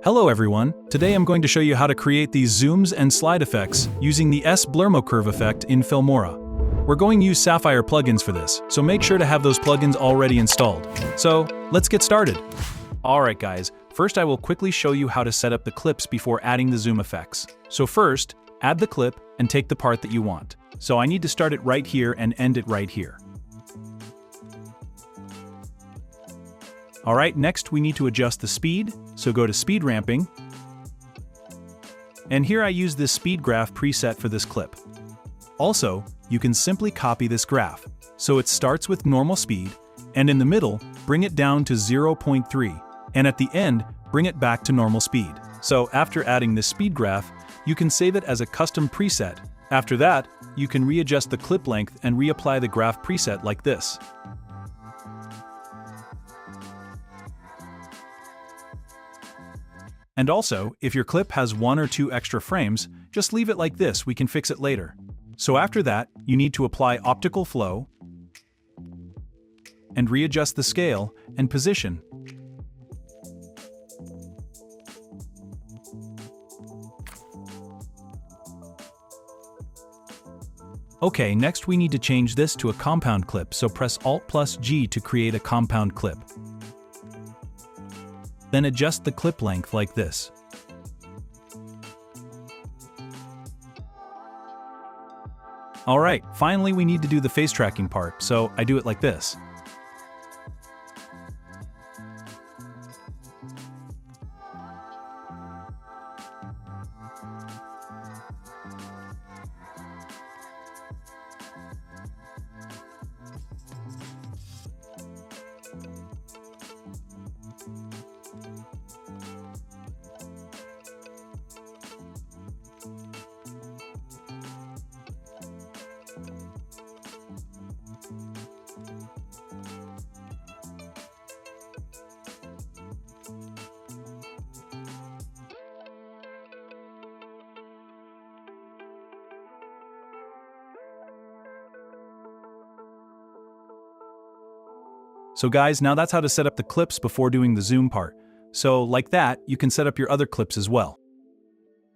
Hello everyone, today I'm going to show you how to create these zooms and slide effects using the S-Blurmo curve effect in Filmora. We're going to use Sapphire plugins for this, so make sure to have those plugins already installed. So, let's get started. Alright guys, first I will quickly show you how to set up the clips before adding the zoom effects. So first, add the clip and take the part that you want. So I need to start it right here and end it right here. Alright, next we need to adjust the speed, so go to speed ramping. And here I use this speed graph preset for this clip. Also, you can simply copy this graph. So it starts with normal speed, and in the middle, bring it down to 0.3, and at the end, bring it back to normal speed. So after adding this speed graph, you can save it as a custom preset. After that, you can readjust the clip length and reapply the graph preset like this. And also, if your clip has 1 or 2 extra frames, just leave it like this, we can fix it later. So after that, you need to apply optical flow and readjust the scale and position. Okay, next we need to change this to a compound clip, so press Alt+G to create a compound clip. Then adjust the clip length like this. Alright, finally we need to do the face tracking part, so I do it like this. So guys, now that's how to set up the clips before doing the zoom part. So like that, you can set up your other clips as well.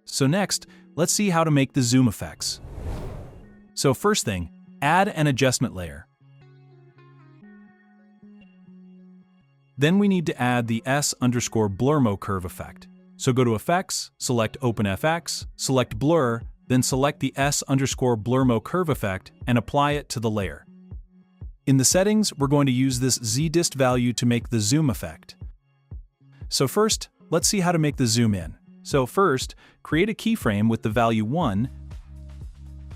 So next, let's see how to make the zoom effects. So first thing, add an adjustment layer. Then we need to add the S_Blurmo curve effect. So go to Effects, select OpenFX, select Blur, then select the S_Blurmo curve effect and apply it to the layer. In the settings, we're going to use this Z-dist value to make the zoom effect. So first, let's see how to make the zoom in. So first, create a keyframe with the value 1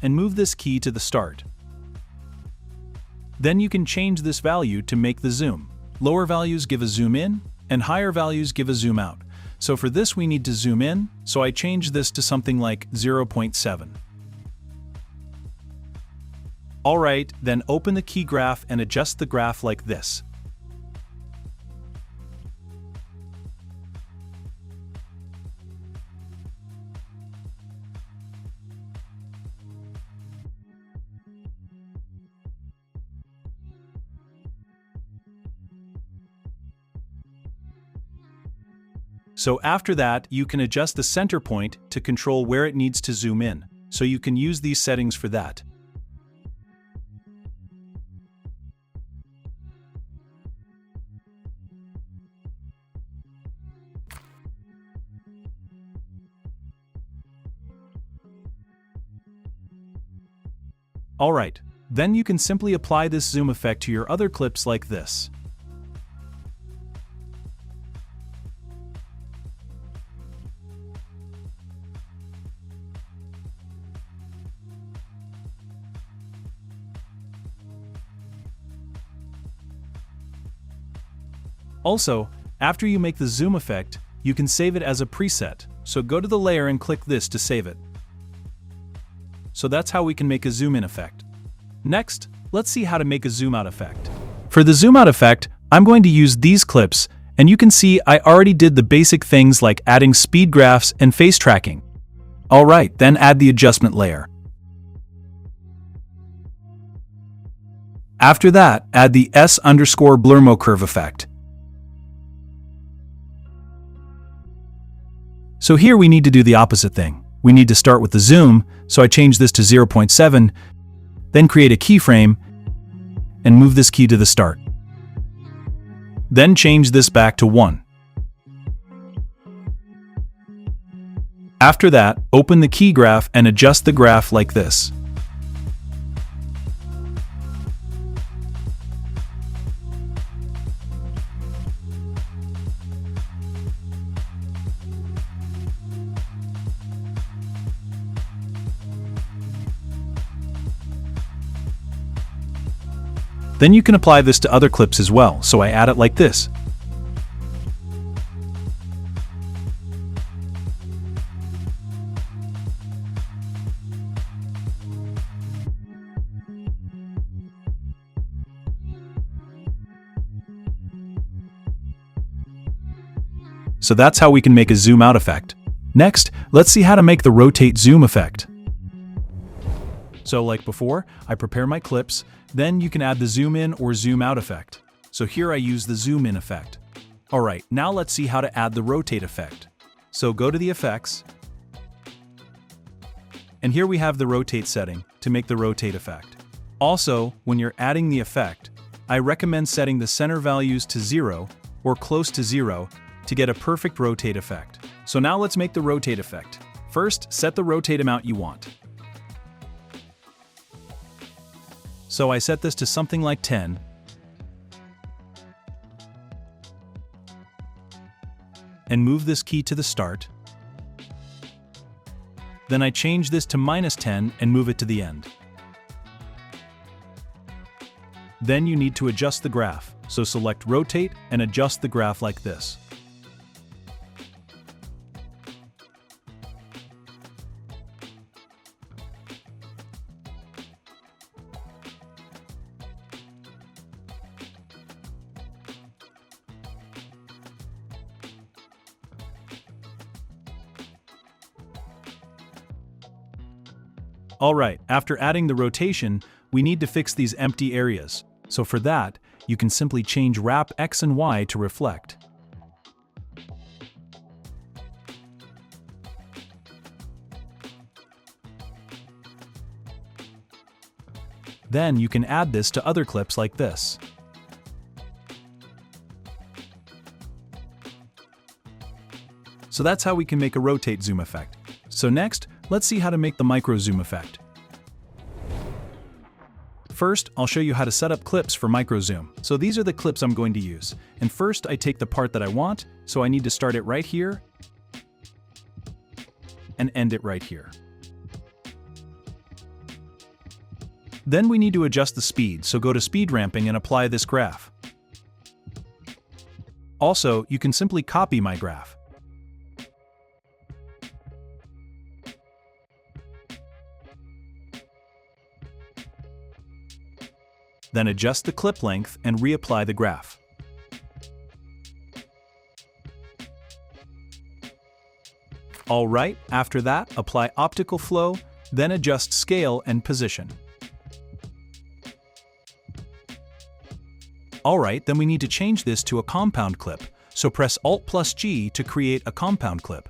and move this key to the start. Then you can change this value to make the zoom. Lower values give a zoom in, and higher values give a zoom out. So for this we need to zoom in, so I change this to something like 0.7. Alright, then open the key graph and adjust the graph like this. So after that, you can adjust the center point to control where it needs to zoom in. So you can use these settings for that. Alright, then you can simply apply this zoom effect to your other clips like this. Also, after you make the zoom effect, you can save it as a preset, so go to the layer and click this to save it. So that's how we can make a zoom in effect. Next, let's see how to make a zoom out effect. For the zoom out effect, I'm going to use these clips, and you can see I already did the basic things like adding speed graphs and face tracking. Alright, then add the adjustment layer. After that, add the S_Blurmo curve effect. So here we need to do the opposite thing. We need to start with the zoom, so I change this to 0.7, then create a keyframe, and move this key to the start. Then change this back to 1. After that, open the key graph and adjust the graph like this. Then you can apply this to other clips as well, so I add it like this. So that's how we can make a zoom out effect. Next, let's see how to make the rotate zoom effect. So like before, I prepare my clips, then you can add the zoom in or zoom out effect. So here I use the zoom in effect. Alright, now let's see how to add the rotate effect. So go to the effects, and here we have the rotate setting to make the rotate effect. Also, when you're adding the effect, I recommend setting the center values to 0 or close to 0 to get a perfect rotate effect. So now let's make the rotate effect. First, set the rotate amount you want. So I set this to something like 10. And move this key to the start. Then I change this to -10 and move it to the end. Then you need to adjust the graph, so select Rotate and adjust the graph like this. Alright, after adding the rotation, we need to fix these empty areas. So for that, you can simply change wrap X and Y to reflect. Then you can add this to other clips like this. So that's how we can make a rotate zoom effect. So next, let's see how to make the micro zoom effect. First, I'll show you how to set up clips for micro zoom. So these are the clips I'm going to use. And first, I take the part that I want, so I need to start it right here and end it right here. Then we need to adjust the speed, so go to speed ramping and apply this graph. Also, you can simply copy my graph. Then adjust the clip length and reapply the graph. Alright, after that, apply optical flow, then adjust scale and position. Alright, then we need to change this to a compound clip, so press Alt+G to create a compound clip.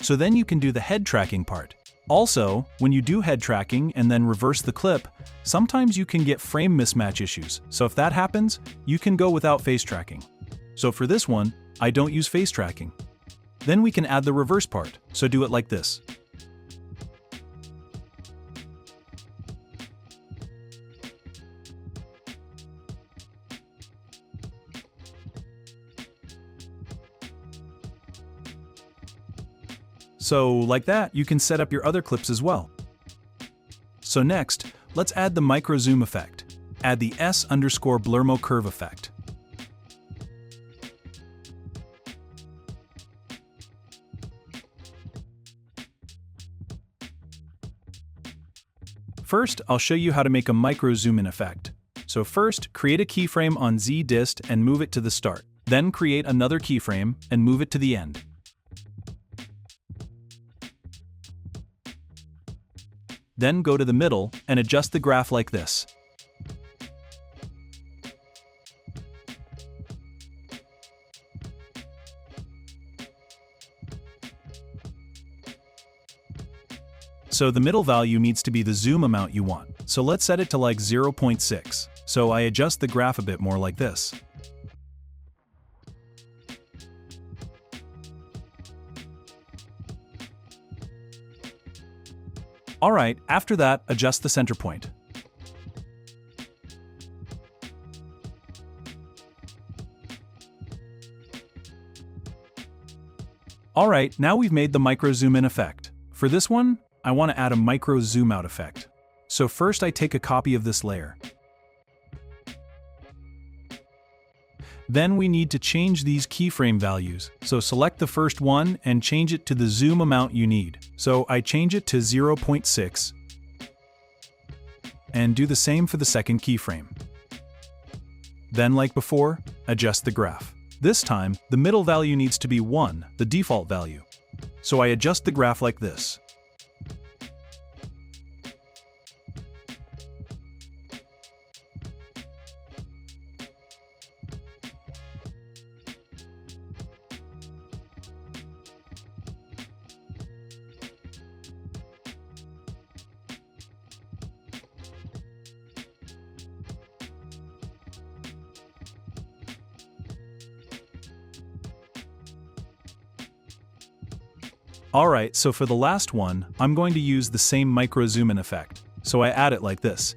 So then you can do the head tracking part. Also, when you do head tracking and then reverse the clip, sometimes you can get frame mismatch issues, so if that happens, you can go without face tracking. So for this one, I don't use face tracking. Then we can add the reverse part, so do it like this. So like that, you can set up your other clips as well. So next, let's add the micro zoom effect. Add the S_blurmo curve effect. First, I'll show you how to make a micro zoom in effect. So first, create a keyframe on Z dist and move it to the start. Then create another keyframe and move it to the end. Then go to the middle and adjust the graph like this. So the middle value needs to be the zoom amount you want. So let's set it to like 0.6. So I adjust the graph a bit more like this. Alright, after that, adjust the center point. Alright, now we've made the micro zoom in effect. For this one, I want to add a micro zoom out effect. So first I take a copy of this layer. Then we need to change these keyframe values. So select the first one and change it to the zoom amount you need. So I change it to 0.6 and do the same for the second keyframe. Then, like before, adjust the graph. This time, the middle value needs to be 1, the default value. So I adjust the graph like this. Alright, so for the last one, I'm going to use the same micro zoom in effect. So I add it like this.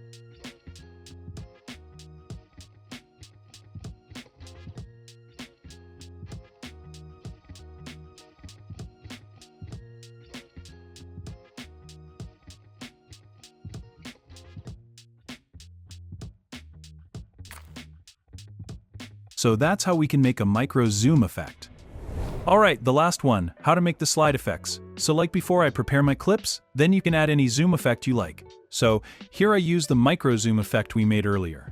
So that's how we can make a micro zoom effect. Alright, the last one, how to make the slide effects. So like before, I prepare my clips, then you can add any zoom effect you like. So here I use the micro zoom effect we made earlier.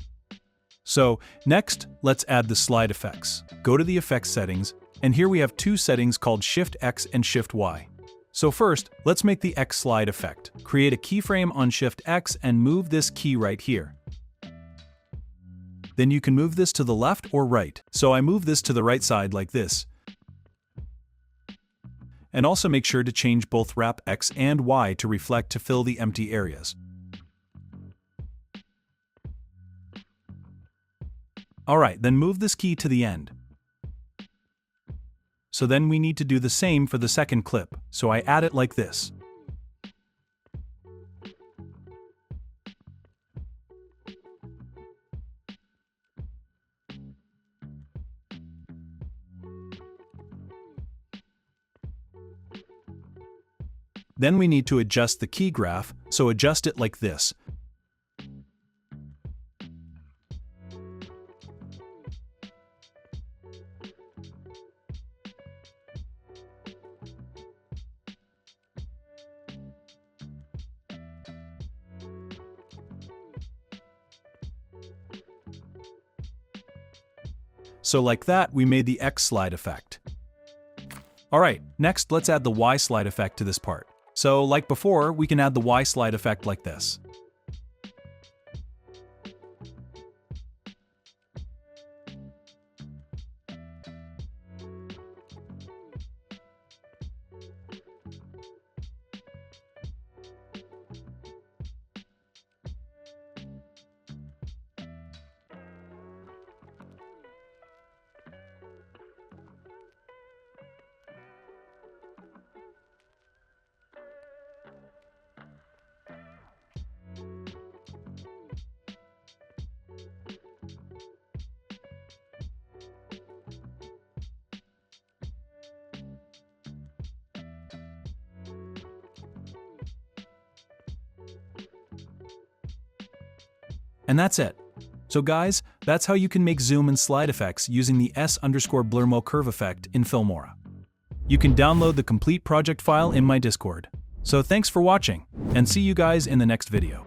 So next, let's add the slide effects. Go to the effects settings, and here we have two settings called Shift X and Shift Y. So first, let's make the X slide effect. Create a keyframe on Shift X and move this key right here. Then you can move this to the left or right. So I move this to the right side like this. And also make sure to change both wrap X and Y to reflect to fill the empty areas. Alright, then move this key to the end. So then we need to do the same for the second clip, so I add it like this. Then we need to adjust the key graph, so adjust it like this. So like that, we made the X slide effect. Alright, next let's add the Y slide effect to this part. So like before, we can add the Y slide effect like this. And that's it. So guys, that's how you can make zoom and slide effects using the S_blurmo curve effect in Filmora. You can download the complete project file in my Discord. So thanks for watching, and see you guys in the next video.